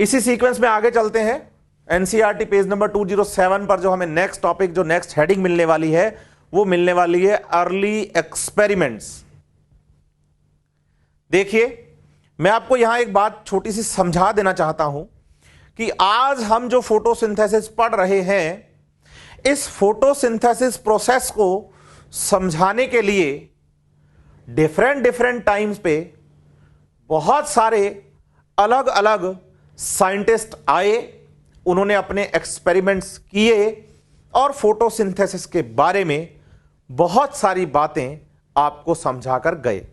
इसी सीक्वेंस में आगे चलते हैं। एनसीईआरटी पेज नंबर 207 पर जो हमें नेक्स्ट टॉपिक, जो नेक्स्ट हेडिंग मिलने वाली है, वो मिलने वाली है अर्ली एक्सपेरिमेंट्स। देखिए, मैं आपको यहां एक बात छोटी सी समझा देना चाहता हूं कि आज हम जो फोटोसिंथेसिस पढ़ रहे हैं, इस फोटोसिंथेसिस प्रोसेस को समझाने के लिए डिफरेंट टाइम्स पे बहुत सारे अलग अलग साइंटिस्ट आए, उन्होंने अपने एक्सपेरिमेंट्स किए और फोटोसिंथेसिस के बारे में बहुत सारी बातें आपको समझाकर गए।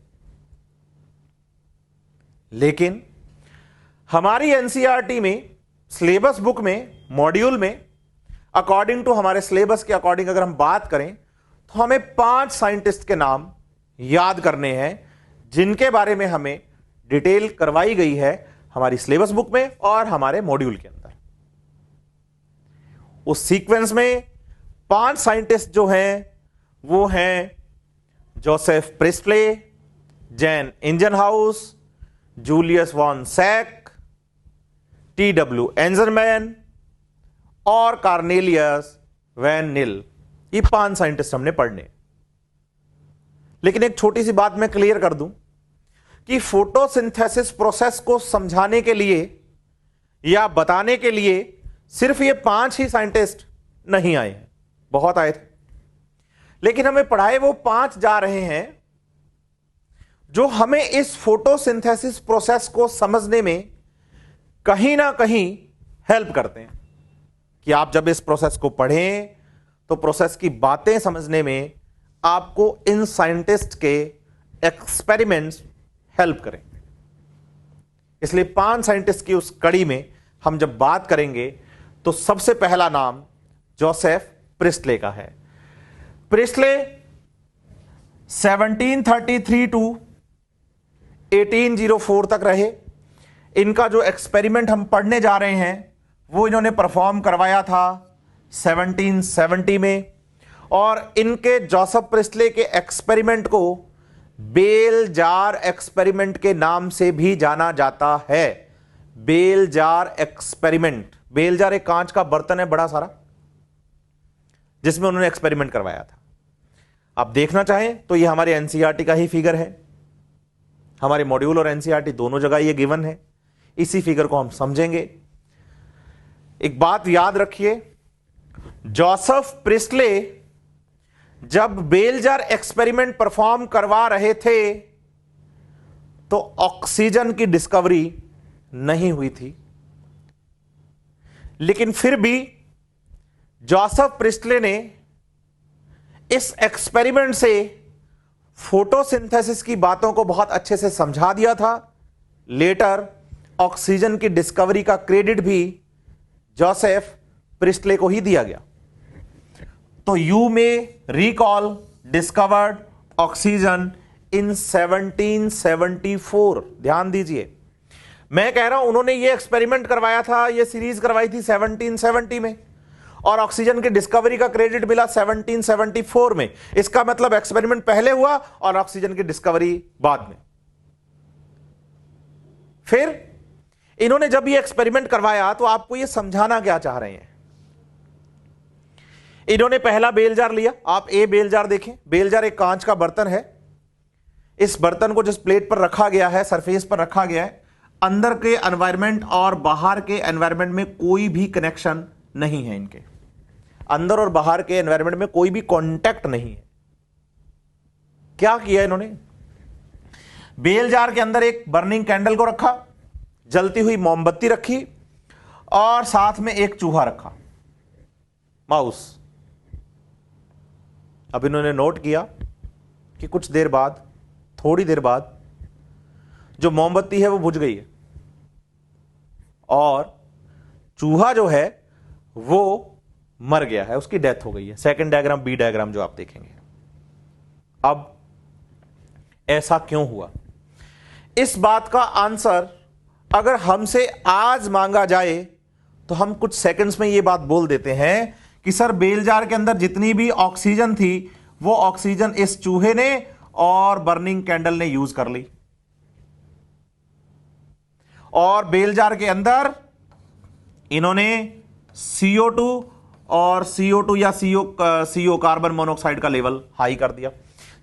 लेकिन हमारी एनसीईआरटी में, सिलेबस बुक में, मॉड्यूल में, अकॉर्डिंग टू हमारे सिलेबस के अकॉर्डिंग अगर हम बात करें तो हमें 5 साइंटिस्ट के नाम याद करने हैं, जिनके बारे में हमें डिटेल करवाई गई है हमारी सिलेबस बुक में और हमारे मॉड्यूल के अंदर। उस सीक्वेंस में 5 साइंटिस्ट जो हैं वो हैं Joseph Priestley, Jan Ingenhousz, Julius von Sachs, T W. Engelmann और कार्नेलियस वैन निल। ये 5 साइंटिस्ट हमने पढ़ने। लेकिन एक छोटी सी बात मैं क्लियर कर दूं कि फोटोसिंथेसिस प्रोसेस को समझाने के लिए या बताने के लिए सिर्फ ये 5 ही साइंटिस्ट नहीं आए हैं, बहुत आए थे, लेकिन हमें पढ़ाए वो 5 जा रहे हैं जो हमें इस फोटोसिंथेसिस प्रोसेस को समझने में कहीं ना कहीं हेल्प करते हैं कि आप जब इस प्रोसेस को पढ़ें तो प्रोसेस की बातें समझने में आपको इन साइंटिस्ट के एक्सपेरिमेंट्स हेल्प करें। इसलिए 5 साइंटिस्ट की उस कड़ी में हम जब बात करेंगे तो सबसे पहला नाम जोसेफ प्रिस्टले का है। प्रिस्टले 1733 टू 1804 तक रहे। इनका जो एक्सपेरिमेंट हम पढ़ने जा रहे हैं वो इन्होंने परफॉर्म करवाया था 1770 में, और इनके जोसेफ प्रिस्टले के एक्सपेरिमेंट को बेल जार एक्सपेरिमेंट के नाम से भी जाना जाता है। Bell jar experiment. Bell jar एक कांच का बर्तन है बड़ा सारा, जिसमें उन्होंने एक्सपेरिमेंट करवाया था। आप देखना चाहें तो ये हमारे एनसीईआरटी का ही फिगर है। हमारे मॉड्यूल और एनसीईआरटी दोनों जगह ये गिवन है। इसी फिगर को हम समझेंगे। एक बात याद रखिए, जोसेफ प्रिस्टले जब बेल जार एक्सपेरिमेंट परफॉर्म करवा रहे थे तो ऑक्सीजन की डिस्कवरी नहीं हुई थी, लेकिन फिर भी जोसेफ प्रिस्टले ने इस एक्सपेरिमेंट से फोटोसिंथेसिस की बातों को बहुत अच्छे से समझा दिया था। लेटर ऑक्सीजन की डिस्कवरी का क्रेडिट भी जोसेफ प्रिस्टले को ही दिया गया। तो यू में रिकॉल डिस्कवर्ड ऑक्सीजन इन 1774। ध्यान दीजिए, मैं कह रहा हूं उन्होंने ये एक्सपेरिमेंट करवाया था, ये सीरीज करवाई थी 1770 में, और ऑक्सीजन की डिस्कवरी का क्रेडिट मिला 1774 में। इसका मतलब एक्सपेरिमेंट पहले हुआ और ऑक्सीजन की डिस्कवरी बाद में। फिर इन्होंने जब ये एक्सपेरिमेंट करवाया तो आपको ये समझाना क्या चाह रहे हैं। इन्होंने पहला बेल जार लिया। आप ए बेल जार देखें। बेल जार एक कांच का बर्तन है। इस बर्तन को जिस प्लेट पर रखा गया है, सरफेस पर रखा गया है, अंदर के एनवायरमेंट और बाहर के एनवायरमेंट में कोई भी कनेक्शन नहीं है। इनके अंदर और बाहर के एनवायरमेंट में कोई भी कांटेक्ट नहीं है। क्या किया इन्होंने, बेल जार के अंदर एक बर्निंग कैंडल को रखा, जलती हुई मोमबत्ती रखी और साथ में एक चूहा रखा, माउस। अब इन्होंने नोट किया कि कुछ देर बाद, थोड़ी देर बाद, जो मोमबत्ती है वो बुझ गई है और चूहा जो है वो मर गया है, उसकी डेथ हो गई है। सेकंड डायग्राम, बी डायग्राम जो आप देखेंगे। अब ऐसा क्यों हुआ, इस बात का आंसर अगर हमसे आज मांगा जाए तो हम कुछ सेकंड्स में ये बात बोल देते हैं कि सर बेल जार के अंदर जितनी भी ऑक्सीजन थी वो ऑक्सीजन इस चूहे ने और बर्निंग कैंडल ने यूज कर ली, और बेल जार के अंदर इन्होंने CO2 और CO2 या CO कार्बन मोनोऑक्साइड का लेवल हाई कर दिया।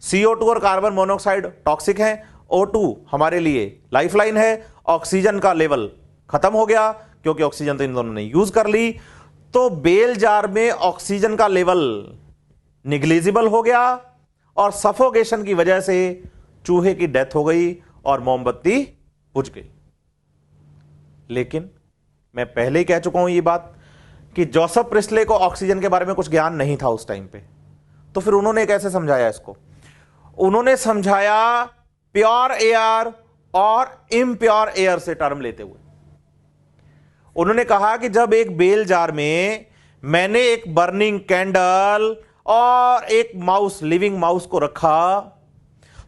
CO2 और कार्बन मोनोऑक्साइड टॉक्सिक है, O2 हमारे लिए लाइफलाइन है, ऑक्सीजन का लेवल खत्म हो गया क्योंकि ऑक्सीजन तो इन दोनों ने यूज कर ली। तो बेल जार में ऑक्सीजन का लेवल निग्लिजिबल हो गया और सफोकेशन की वजह से चूहे की डेथ हो गई और मोमबत्ती बुझ गई। लेकिन मैं पहले ही कह चुका हूं ये बात कि जोसेफ प्रिस्ले को ऑक्सीजन के बारे में कुछ ज्ञान नहीं था उस टाइम पे। तो फिर उन्होंने कैसे समझाया इसको? उन्होंने समझाया प्योर एयर और इम्प्योर एयर से टर्म लेते हुए। उन्होंने कहा कि जब एक बेल जार में मैंने एक बर्निंग कैंडल और एक माउस, लिविंग माउस को रखा,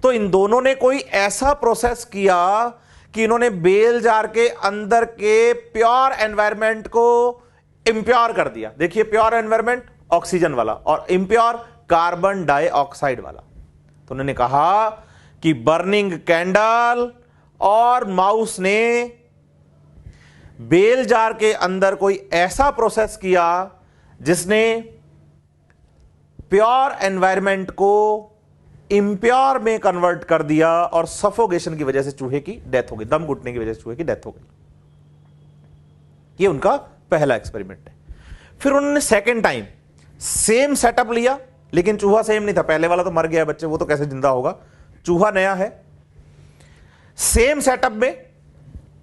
तो इन दोनों ने कोई ऐसा प्रोसेस किया कि इन्होंने बेल जार के अंदर के प्योर एनवायरनमेंट को इंप्योर कर दिया। देखिए, प्योर एनवायरनमेंट ऑक्सीजन वाला और इंप्योर कार्बन डाइऑक्साइड वाला। तो उन्होंने कहा कि बर्निंग कैंडल और माउस ने बेल जार के अंदर कोई ऐसा प्रोसेस किया जिसने प्योर एनवायरनमेंट को इंप्योर में कन्वर्ट कर दिया और सफोकेशन की वजह से चूहे की डेथ हो गई, दम घुटने की वजह से चूहे की डेथ हो गई। ये उनका पहला एक्सपेरिमेंट है। फिर उन्होंने सेकेंड टाइम सेम सेटअप लिया, लेकिन चूहा सेम नहीं था। पहले वाला तो मर गया बच्चे, वो तो कैसे जिंदा होगा, चूहा नया है। सेम सेटअप में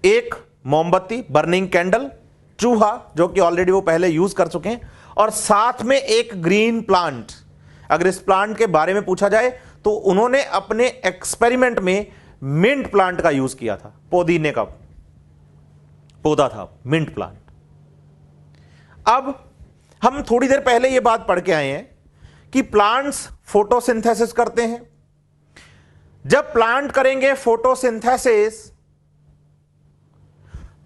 एक मोमबत्ती, बर्निंग कैंडल, चूहा जो कि ऑलरेडी वो पहले यूज कर चुके हैं, और साथ में एक ग्रीन प्लांट। अगर इस प्लांट के बारे में पूछा जाए तो उन्होंने अपने एक्सपेरिमेंट में मिंट प्लांट का यूज किया था। पुदीने का पौधा था मिंट प्लांट। अब हम थोड़ी देर पहले यह बात पढ़ के आए हैं कि प्लांट्स फोटोसिंथेसिस करते हैं। जब प्लांट करेंगे फोटोसिंथेसिस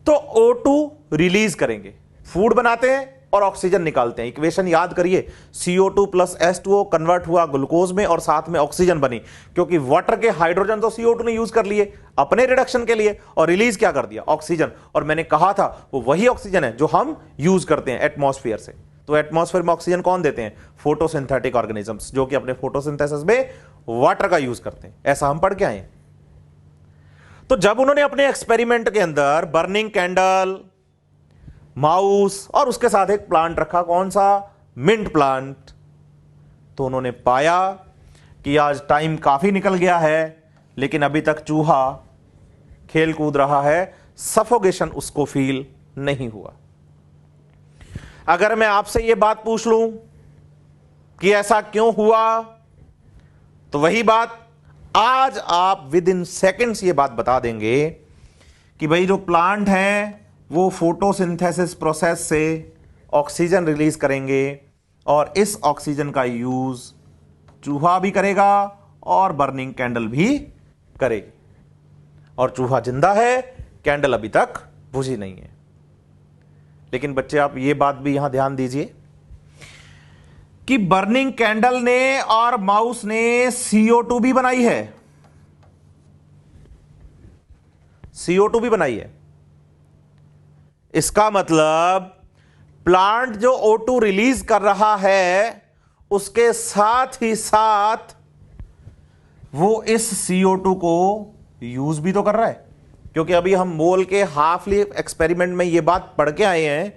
तो O2 रिलीज करेंगे, फूड बनाते हैं और ऑक्सीजन निकालते हैं। इक्वेशन याद करिए, CO2 प्लस H2O कन्वर्ट हुआ ग्लूकोज में और साथ में ऑक्सीजन बनी, क्योंकि वाटर के हाइड्रोजन तो CO2 ने यूज कर लिए अपने रिडक्शन के लिए और रिलीज क्या कर दिया, ऑक्सीजन। और मैंने कहा था वो वही ऑक्सीजन है जो हम यूज करते हैं एटमॉस्फेयर से। तो एटमॉस्फेयर में ऑक्सीजन कौन देते हैं? फोटोसिंथेटिक ऑर्गेनिजम्स, जो कि अपने फोटोसिंथेसिस में वाटर का यूज करते हैं। ऐसा हम पढ़ के आए। तो जब उन्होंने अपने एक्सपेरिमेंट के अंदर बर्निंग कैंडल, माउस और उसके साथ एक प्लांट रखा, कौन सा? मिंट प्लांट, तो उन्होंने पाया कि आज टाइम काफी निकल गया है लेकिन अभी तक चूहा खेल कूद रहा है, सफोकेशन उसको फील नहीं हुआ। अगर मैं आपसे यह बात पूछ लूं कि ऐसा क्यों हुआ, तो वही बात आज आप विद इन सेकेंड्स ये बात बता देंगे कि भाई जो प्लांट हैं वो फोटोसिंथेसिस प्रोसेस से ऑक्सीजन रिलीज करेंगे और इस ऑक्सीजन का यूज चूहा भी करेगा और बर्निंग कैंडल भी करेगी। और चूहा जिंदा है, कैंडल अभी तक बुझी नहीं है। लेकिन बच्चे आप ये बात भी यहां ध्यान दीजिए कि बर्निंग कैंडल ने और माउस ने CO2 भी बनाई है, CO2 भी बनाई है। इसका मतलब प्लांट जो O2 रिलीज कर रहा है उसके साथ ही साथ वो इस CO2 को यूज भी तो कर रहा है, क्योंकि अभी हम मोल के हाफली एक्सपेरिमेंट में ये बात पढ़ के आए हैं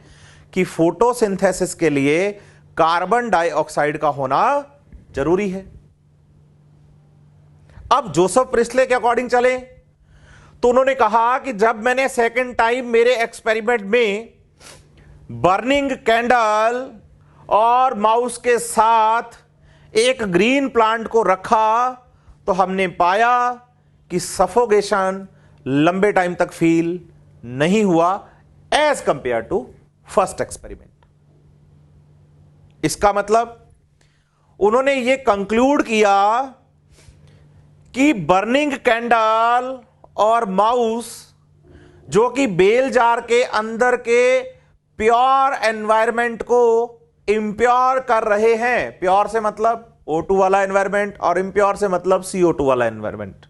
कि फोटोसिंथेसिस के लिए कार्बन डाइऑक्साइड का होना जरूरी है। अब जोसेफ प्रिस्ले के अकॉर्डिंग चले तो उन्होंने कहा कि जब मैंने सेकंड टाइम मेरे एक्सपेरिमेंट में बर्निंग कैंडल और माउस के साथ एक ग्रीन प्लांट को रखा तो हमने पाया कि सफोकेशन लंबे टाइम तक फील नहीं हुआ as compare to first experiment. इसका मतलब उन्होंने यह कंक्लूड किया कि बर्निंग कैंडल और माउस जो कि बेल जार के अंदर के प्योर एनवायरनमेंट को इंप्योर कर रहे हैं, प्योर से मतलब O2 वाला एनवायरनमेंट और इंप्योर से मतलब CO2 वाला एनवायरनमेंट,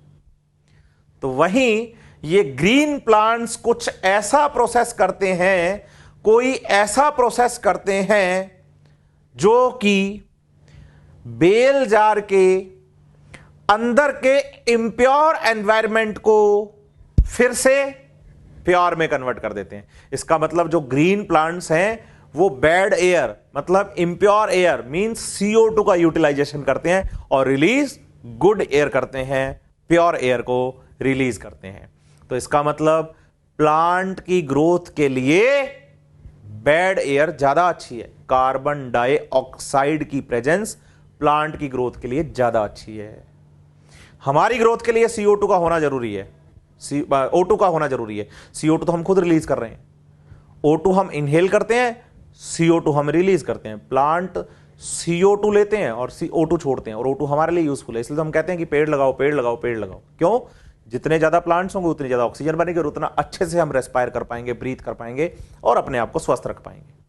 तो वहीं ये ग्रीन प्लांट्स कुछ ऐसा प्रोसेस करते हैं, कोई ऐसा प्रोसेस करते हैं जो कि बेल जार के अंदर के इम्प्योर एनवायरनमेंट को फिर से प्योर में कन्वर्ट कर देते हैं। इसका मतलब जो ग्रीन प्लांट्स हैं वो बैड एयर मतलब इम्प्योर एयर मींस CO2 का यूटिलाइजेशन करते हैं और रिलीज गुड एयर करते हैं, प्योर एयर को रिलीज करते हैं। तो इसका मतलब प्लांट की ग्रोथ के लिए बैड एयर ज्यादा अच्छी है। कार्बन डाइऑक्साइड की प्रेजेंस प्लांट की ग्रोथ के लिए ज्यादा अच्छी है। हमारी ग्रोथ के लिए CO2 का होना जरूरी है, O2 का होना जरूरी है। CO2 तो हम खुद रिलीज कर रहे हैं, O2 हम इनहेल करते हैं, CO2 हम रिलीज करते हैं। प्लांट CO2 लेते हैं और O2 छोड़ते हैं और O2 हमारे लिए यूजफुल है। इसलिए तो हम कहते हैं कि पेड़ लगाओ पेड़ लगाओ पेड़ लगाओ। क्यों? जितने ज्यादा प्लांट्स होंगे उतनी ज्यादा ऑक्सीजन बनेगी और उतना अच्छे से हम रेस्पायर कर पाएंगे, ब्रीथ कर पाएंगे और अपने आप को स्वस्थ रख पाएंगे।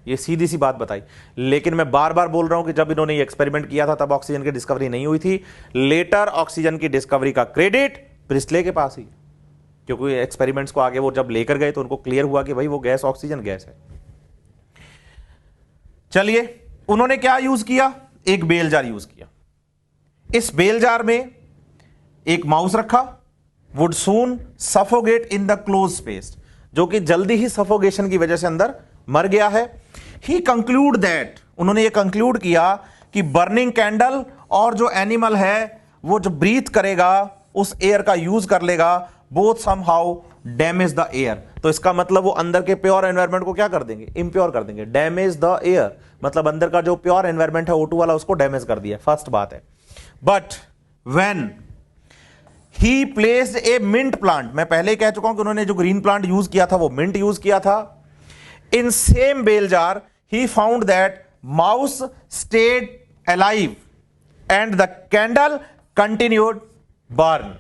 ये सीधी सी बात बताई। लेकिन मैं बार बार बोल रहा हूं कि जब इन्होंने ये एक्सपेरिमेंट किया था तब ऑक्सीजन की डिस्कवरी नहीं हुई थी। लेटर ऑक्सीजन की डिस्कवरी का क्रेडिट प्रिस्टले के पास ही, क्योंकि एक्सपेरिमेंट्स को आगे वो जब लेकर गए तो उनको क्लियर हुआ कि भाई वो गैस ऑक्सीजन गैस है। चलिए, उन्होंने क्या यूज किया? एक बेल जार यूज किया। इस बेल जार में एक माउस रखा, would soon suffocate in the close space, जो कि जल्दी ही सफोगेशन की वजह से अंदर मर गया है। ही कंक्लूड दैट, उन्होंने ये कंक्लूड किया कि बर्निंग कैंडल और जो एनिमल है वो जो ब्रीथ करेगा उस एयर का यूज कर लेगा, both somehow damage the air. तो इसका मतलब वो अंदर के प्योर एनवायरनमेंट को क्या कर देंगे? इंप्योर कर देंगे। डैमेज द एयर मतलब अंदर का जो प्योर एनवायरनमेंट है O2 वाला उसको डैमेज कर दिया, फर्स्ट बात है। But when he placed a mint plant, मैं पहले ही कह चुका हूं कि उन्होंने जो ग्रीन प्लांट यूज किया था वो मिंट यूज किया था। In same bell jar he found that mouse stayed alive and the candle continued burn.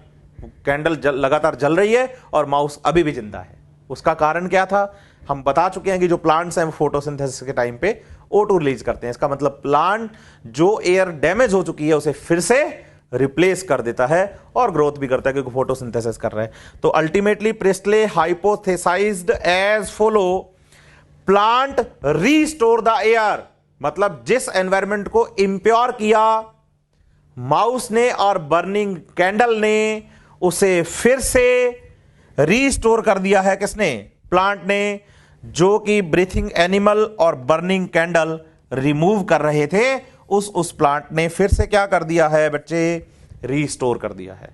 Candle लगातार जल रही है और माउस अभी भी जिंदा है। उसका कारण क्या था? हम बता चुके हैं कि जो प्लांट्स हैं वो फोटोसिंथेसिस के टाइम पे O2 रिलीज करते हैं। इसका मतलब प्लांट जो एयर डैमेज हो चुकी है उसे फिर से रिप्लेस कर देता है और ग्रोथ भी करता है क्योंकि फोटोसिंथेसिस कर रहा है। तो ultimately Priestley hypothesised as follow, plant restore the air, मतलब जिस एनवायरनमेंट को इंप्योर किया माउस ने और बर्निंग कैंडल ने, उसे फिर से रीस्टोर कर दिया है। किसने? प्लांट ने, जो कि ब्रीथिंग एनिमल और बर्निंग कैंडल रिमूव कर रहे थे। उस प्लांट ने फिर से क्या कर दिया है बच्चे? रीस्टोर कर दिया है।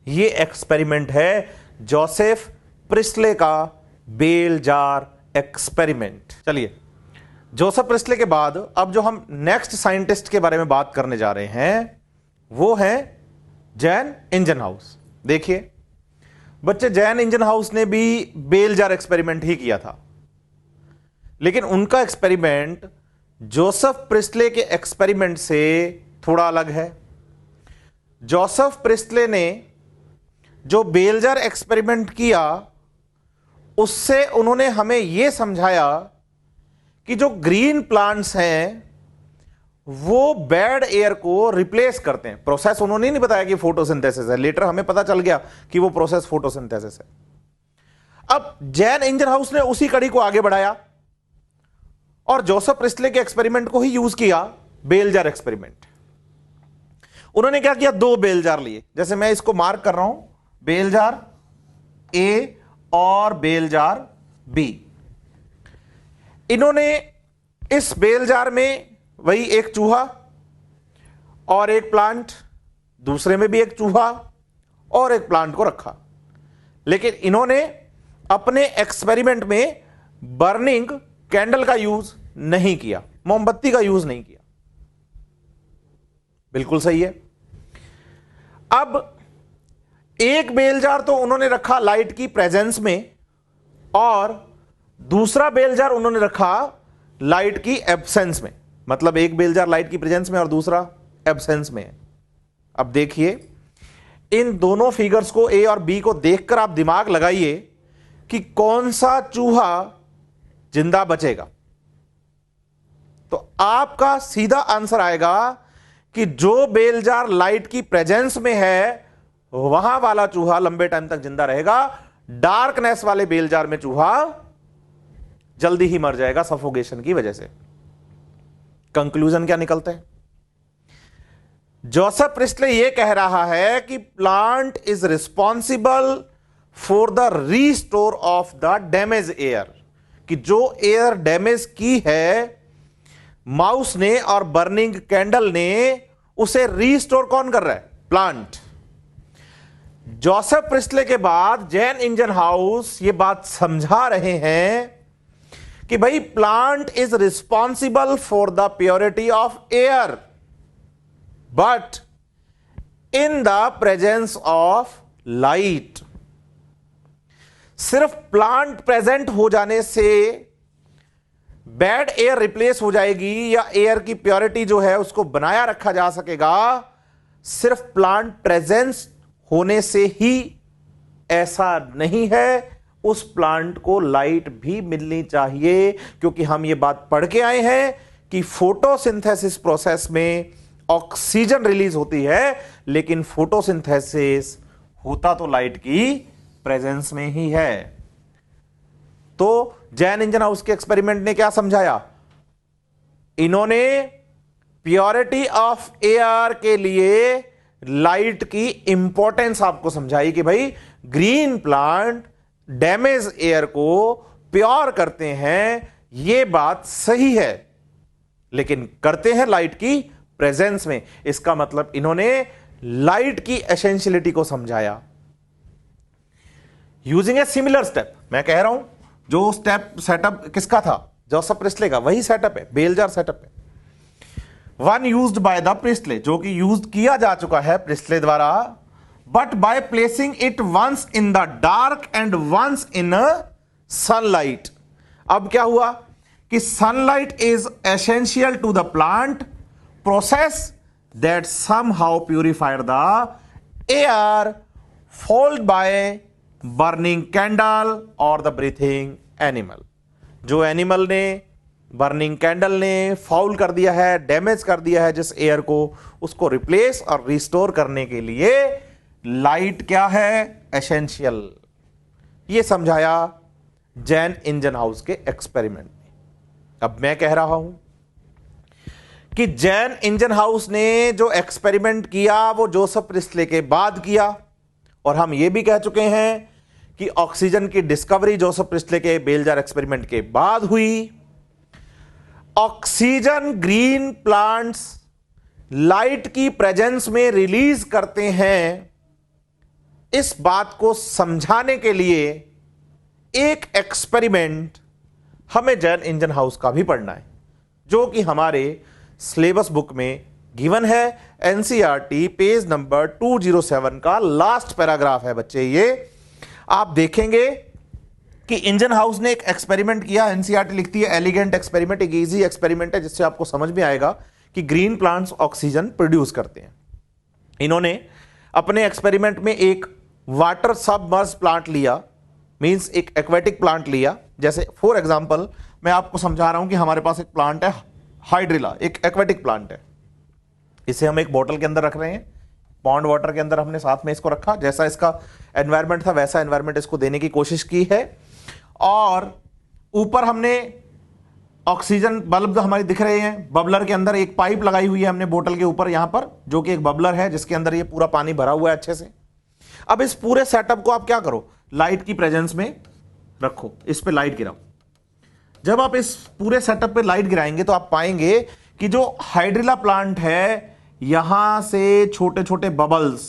ये एक्सपेरिमेंट है जोसेफ प्रिस्टले का बेल जार एक्सपेरिमेंट। चलिए, जोसेफ प्रिस्टले के बाद अब जो हम नेक्स्ट साइंटिस्ट के बारे में बात करने जा रहे हैं वो है जैन इंजनहाउस। देखिए बच्चे, जैन इंजनहाउस ने भी बेल जार एक्सपेरिमेंट ही किया था, लेकिन उनका एक्सपेरिमेंट जोसेफ प्रिस्टले के एक्सपेरिमेंट से थोड़ा अलग है। जोसेफ प्रिस्टले ने जो बेल जार एक्सपेरिमेंट किया उससे उन्होंने हमें यह समझाया कि जो ग्रीन प्लांट्स हैं वो बैड एयर को रिप्लेस करते हैं। प्रोसेस उन्होंने नहीं बताया कि फोटोसिंथेसिस है, लेटर हमें पता चल गया कि वो प्रोसेस फोटोसिंथेसिस है। अब जैन इंजनहाउस ने उसी कड़ी को आगे बढ़ाया और जोसेफ प्रिस्टले के एक्सपेरिमेंट को ही यूज किया, बेल जार एक्सपेरिमेंट। उन्होंने क्या किया? 2 बेल जार लिए, जैसे मैं इसको मार्क कर रहा हूं, बेल जार ए और बेल जार बी। इन्होंने इस बेल जार में वही एक चूहा और एक प्लांट, दूसरे में भी एक चूहा और एक प्लांट को रखा, लेकिन इन्होंने अपने एक्सपेरिमेंट में बर्निंग कैंडल का यूज नहीं किया, मोमबत्ती का यूज नहीं किया। बिल्कुल सही है। अब एक बेल जार तो उन्होंने रखा लाइट की प्रेजेंस में और दूसरा बेल जार उन्होंने रखा लाइट की एब्सेंस में। मतलब एक बेल जार लाइट की प्रेजेंस में और दूसरा एब्सेंस में है। अब देखिए, इन दोनों फिगर्स को ए और बी को देखकर आप दिमाग लगाइए कि कौन सा चूहा जिंदा बचेगा। तो आपका सीधा आंसर आएगा कि जो बेल जार लाइट की प्रेजेंस में है वहां वाला चूहा लंबे टाइम तक जिंदा रहेगा, डार्कनेस वाले बेल जार में चूहा जल्दी ही मर जाएगा सफोकेशन की वजह से। कंक्लूजन क्या निकलते हैं? जोसेफ प्रिस्टले यह कह रहा है कि plant is responsible for the restore of the damage air, कि जो एयर डैमेज की है माउस ने और बर्निंग कैंडल ने, उसे रीस्टोर कौन कर रहा है? प्लांट। जोसेफ प्रिस्टले के बाद जैन इंजनहाउस ये बात समझा रहे हैं कि भाई plant is responsible for the purity of air but in the presence of light. सिर्फ प्लांट प्रेजेंट हो जाने से बैड एयर रिप्लेस हो जाएगी या एयर की प्योरिटी जो है उसको बनाया रखा जा सकेगा, सिर्फ प्लांट प्रेजेंस होने से ही ऐसा नहीं है। उस प्लांट को लाइट भी मिलनी चाहिए, क्योंकि हम ये बात पढ़ के आए हैं कि फोटोसिंथेसिस प्रोसेस में ऑक्सीजन रिलीज होती है, लेकिन फोटोसिंथेसिस होता तो लाइट की प्रेजेंस में ही है। तो जैन इंजनहाउस के एक्सपेरिमेंट ने क्या समझाया? इन्होंने प्योरिटी ऑफ एयर के लिए लाइट की इंपॉर्टेंस आपको समझाई कि भाई ग्रीन प्लांट डैमेज एयर को प्योर करते हैं, यह बात सही है, लेकिन करते हैं लाइट की प्रेजेंस में। इसका मतलब इन्होंने लाइट की एसेंशियलिटी को समझाया यूजिंग ए सिमिलर स्टेप। मैं कह रहा हूं जो स्टेप सेटअप किसका था? जोसेफ प्रिस्टले का। वही सेटअप है, बेल जार सेटअप है, one used by the Priestley, जो कि यूज किया जा चुका है प्रिस्टले द्वारा, but by placing it once in the dark and once in sunlight. अब क्या हुआ कि sunlight is essential to the plant process that somehow purified the air followed by burning candle और द ब्रीथिंग एनिमल। जो animal ने, burning candle ने foul कर दिया है, डैमेज कर दिया है जिस एयर को, उसको रिप्लेस और रिस्टोर करने के लिए लाइट क्या है? एसेंशियल। ये समझाया जैन इंजनहाउस के एक्सपेरिमेंट में। अब मैं कह रहा हूं कि जैन इंजनहाउस ने जो एक्सपेरिमेंट किया वो जोसेफ प्रिस्टले के बाद किया, और हम ये भी कह चुके हैं कि ऑक्सीजन की डिस्कवरी जोसेफ प्रिस्टले के बेल जार एक्सपेरिमेंट के बाद हुई। ऑक्सीजन ग्रीन प्लांट्स लाइट की प्रेजेंस में रिलीज करते हैं, इस बात को समझाने के लिए एक एक्सपेरिमेंट हमें जैन इंजनहाउस का भी पढ़ना है, जो कि हमारे सिलेबस बुक में गिवन है। एनसीईआरटी पेज नंबर 207 का लास्ट पैराग्राफ है बच्चे। ये आप देखेंगे कि इंजनहाउस ने एक एक्सपेरिमेंट किया। एनसीईआरटी लिखती है एलिगेंट एक्सपेरिमेंट, एक इजी एक्सपेरिमेंट है जिससे आपको समझ में आएगा कि ग्रीन प्लांट्स ऑक्सीजन प्रोड्यूस करते हैं। इन्होंने अपने एक्सपेरिमेंट में एक वाटर सबमर्ज प्लांट लिया, मींस एक एक्वेटिक प्लांट लिया। जैसे फॉर एग्जांपल मैं आपको समझा रहा हूं कि हमारे पास एक प्लांट है हाइड्रिला, एक एक्वेटिक प्लांट है। इसे हम एक बोतल के अंदर रख रहे हैं, पॉन्ड वाटर के अंदर हमने साथ में इसको रखा। जैसा इसका एनवायरनमेंट था वैसा एनवायरनमेंट इसको देने की कोशिश की है, और ऊपर हमने ऑक्सीजन बल्ब हमारे दिख रहे हैं। बबलर के अंदर एक पाइप लगाई हुई है हमने बोतल के ऊपर यहां पर, जो कि एक बबलर है जिसके अंदर ये पूरा पानी भरा हुआ है अच्छे से। अब इस पूरे सेटअप को आप क्या करो? लाइट की प्रेजेंस में रखो, इस पे लाइट गिराओ। जब आप इस पूरे सेटअप पे लाइट गिराएंगे तो आप पाएंगे कि जो हाइड्रिला प्लांट है यहां से छोटे छोटे बबल्स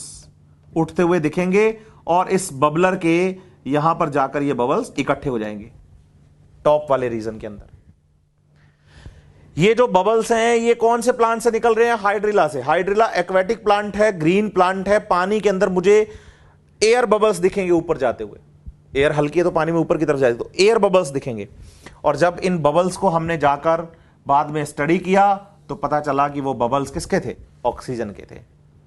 उठते हुए दिखेंगे, और इस बबलर के यहां पर जाकर ये बबल्स इकट्ठे हो जाएंगे टॉप वाले रीजन के अंदर। ये जो बबल्स हैं ये कौन से प्लांट से निकल रहे हैं? हाइड्रिला से। हाइड्रिला एक्वेटिक प्लांट है, ग्रीन प्लांट है। पानी के अंदर मुझे एयर बबल्स दिखेंगे ऊपर जाते हुए। एयर हल्की है तो पानी में ऊपर की तरफ जाती तो एयर बबल्स दिखेंगे। और जब इन बबल्स को हमने जाकर बाद में स्टडी किया तो पता चला कि वो बबल्स किसके थे? ऑक्सीजन के थे।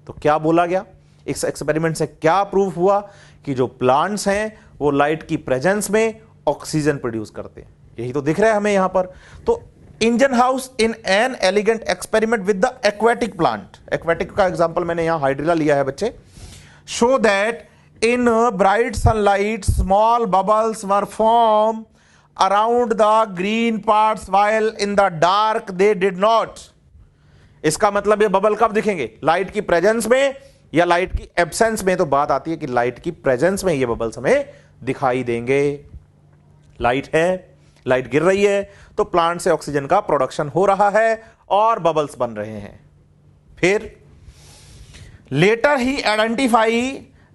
तो क्या बोला गया इस एक्सपेरिमेंट से? क्या प्रूफ हुआ कि जो प्लांट्स हैं वो लाइट की प्रेजेंस में ऑक्सीजन प्रोड्यूस करते हैं। यही तो दिख रहा है हमें यहां पर। तो Ingenhousz in an elegant experiment with the aquatic plant, aquatic का एग्जांपल मैंने यहां हाइड्रिला लिया है बच्चे, show that in bright sunlight small bubbles were formed around the green parts while in the dark they did not. इसका मतलब ये bubble कब दिखेंगे, लाइट की प्रेजेंस में या लाइट की एब्सेंस में। तो बात आती है कि लाइट की प्रेजेंस में ये बबल्स हमें दिखाई देंगे। लाइट है, लाइट गिर रही है तो प्लांट से ऑक्सीजन का प्रोडक्शन हो रहा है और बबल्स बन रहे हैं। फिर लेटर ही identify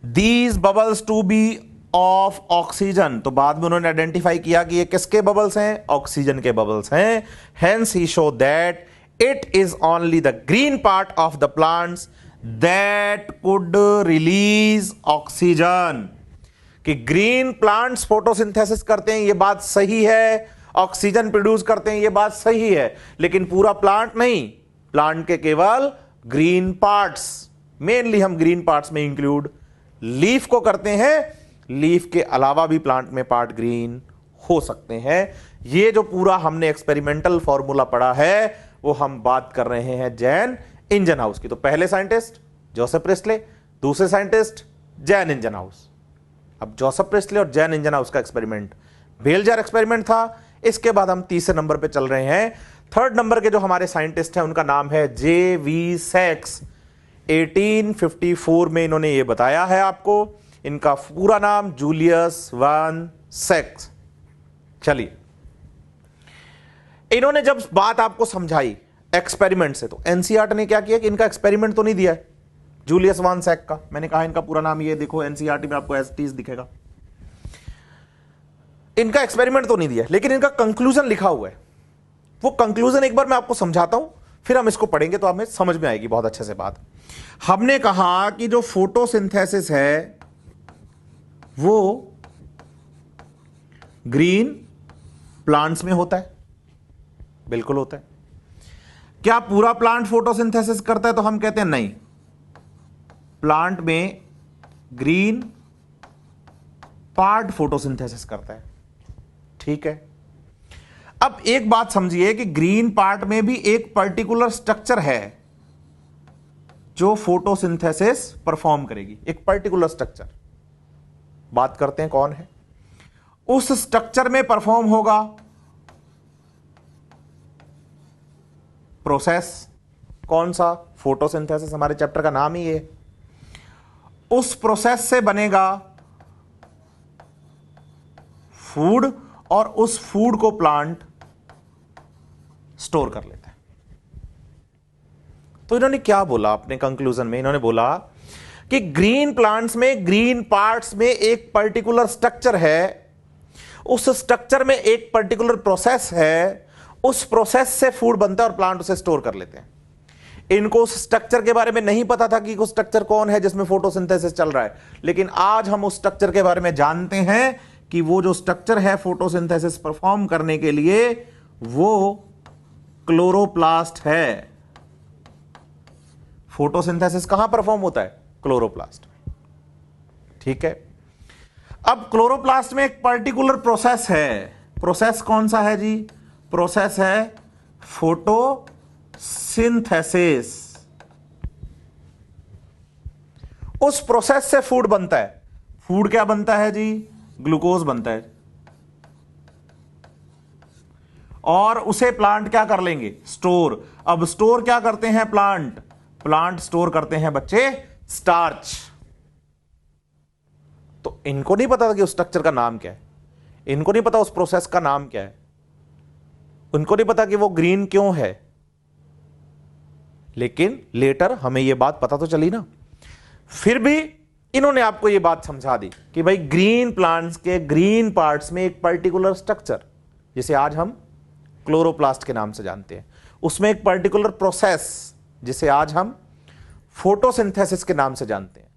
these bubbles to be of oxygen. तो बाद में उन्होंने आइडेंटिफाई किया कि ये किसके बबल्स हैं, ऑक्सीजन के बबल्स हैं। Hence he show that it is only the green part of the plants that could release oxygen. कि ग्रीन प्लांट्स फोटोसिंथेसिस करते हैं, ये बात सही है, ऑक्सीजन प्रोड्यूस करते हैं, ये बात सही है, लेकिन पूरा प्लांट नहीं, प्लांट के केवल ग्रीन पार्ट्स। मेनली हम ग्रीन पार्ट्स में इंक्लूड लीफ को करते हैं, लीफ के अलावा भी प्लांट में पार्ट ग्रीन हो सकते हैं। ये जो पूरा हमने एक्सपेरिमेंटल फॉर्मूला पढ़ा है वो हम बात कर रहे हैं जैन इंजनहाउस की। तो पहले साइंटिस्ट जोसेफ प्रिस्टले, दूसरे साइंटिस्ट जैन इंजनहाउस। अब जोसेफ प्रिस्टले और जैन इंजनहाउस का एक्सपेरिमेंट बेल जार एक्सपेरिमेंट था। इसके बाद हम तीसरे नंबर पे चल रहे हैं। थर्ड नंबर के जो हमारे साइंटिस्ट हैं उनका नाम है जे.वी. सैक्स। 1854 में इन्होंने ये बताया है आपको। इनका पूरा नाम जूलियस वन सैक्स। चलिए, इन्होंने जब बात आपको समझाई एक्सपेरिमेंट से, तो एनसीईआरटी ने क्या किया कि इनका एक्सपेरिमेंट तो नहीं दिया है जूलियस वन सैक का। मैंने कहा इनका पूरा नाम ये देखो, एनसीईआरटी में आपको एस टीज दिखेगा। इनका एक्सपेरिमेंट तो नहीं दिया, लेकिन इनका कंक्लूजन लिखा हुआ है। वो कंक्लूजन एक बार मैं आपको समझाता हूं, फिर हम इसको पढ़ेंगे तो हमें समझ में आएगी बहुत अच्छे से बात। हमने कहा कि जो फोटोसिंथेसिस है वो ग्रीन प्लांट्स में होता है, बिल्कुल होता है। क्या पूरा प्लांट फोटोसिंथेसिस करता है? तो हम कहते हैं नहीं, प्लांट में ग्रीन पार्ट फोटोसिंथेसिस करता है। ठीक है, अब एक बात समझिए कि ग्रीन पार्ट में भी एक पर्टिकुलर स्ट्रक्चर है जो फोटोसिंथेसिस परफॉर्म करेगी, एक पर्टिकुलर स्ट्रक्चर। बात करते हैं कौन है। उस स्ट्रक्चर में परफॉर्म होगा प्रोसेस। कौन सा? फोटोसिंथेसिस। हमारे चैप्टर का नाम ही है। उस प्रोसेस से बनेगा फूड और उस फूड को प्लांट स्टोर कर लेता है। तो इन्होंने क्या बोला अपने कंक्लूजन में? इन्होंने बोला कि ग्रीन प्लांट्स में ग्रीन पार्ट्स में एक पर्टिकुलर स्ट्रक्चर है, उस स्ट्रक्चर में एक पर्टिकुलर प्रोसेस है, उस प्रोसेस से फूड बनता है और प्लांट उसे स्टोर कर लेते हैं। इनको उस स्ट्रक्चर के बारे में नहीं पता था कि वो स्ट्रक्चर कौन है जिसमें फोटोसिंथेसिस चल रहा है, लेकिन आज हम उस स्ट्रक्चर के बारे में जानते हैं कि वो जो स्ट्रक्चर है फोटोसिंथेसिस परफॉर्म करने के लिए वो क्लोरोप्लास्ट है। फोटोसिंथेसिस कहां परफॉर्म होता है? क्लोरोप्लास्ट में। ठीक है, अब क्लोरोप्लास्ट में एक पर्टिकुलर प्रोसेस है। प्रोसेस कौन सा है जी? प्रोसेस है फोटोसिंथेसिस। उस प्रोसेस से फूड बनता है। फूड क्या बनता है जी? ग्लूकोज बनता है, और उसे प्लांट क्या कर लेंगे? स्टोर। अब स्टोर क्या करते हैं प्लांट? प्लांट स्टोर करते हैं बच्चे स्टार्च। तो इनको नहीं पता था कि उस स्ट्रक्चर का नाम क्या है, इनको नहीं पता उस प्रोसेस का नाम क्या है, उनको नहीं पता कि वो ग्रीन क्यों है, लेकिन लेटर हमें यह बात पता तो चली ना। फिर भी इन्होंने आपको यह बात समझा दी कि भाई ग्रीन प्लांट्स के ग्रीन पार्ट्स में एक पर्टिकुलर स्ट्रक्चर, जिसे आज हम क्लोरोप्लास्ट के नाम से जानते हैं, उसमें एक पर्टिकुलर प्रोसेस जिसे आज हम फोटोसिंथेसिस के नाम से जानते हैं,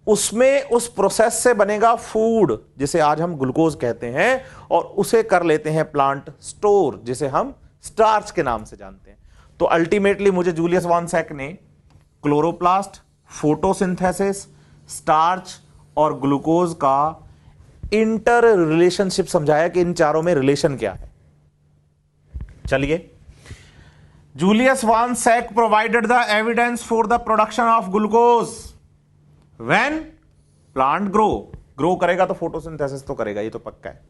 उसमें उस प्रोसेस से बनेगा फूड जिसे आज हम ग्लूकोज कहते हैं, और उसे कर लेते हैं प्लांट स्टोर जिसे हम स्टार्च के नाम से जानते हैं। तो अल्टीमेटली मुझे जूलियस वन सैक ने क्लोरोप्लास्ट, फोटोसिंथेसिस, स्टार्च और ग्लूकोज का इंटर रिलेशनशिप समझाया कि इन चारों में रिलेशन क्या है। चलिए, Julius von Sachs provided the evidence for the production of glucose when plant grow करेगा तो फोटोसिंथेसिस तो करेगा, ये तो पक्का है।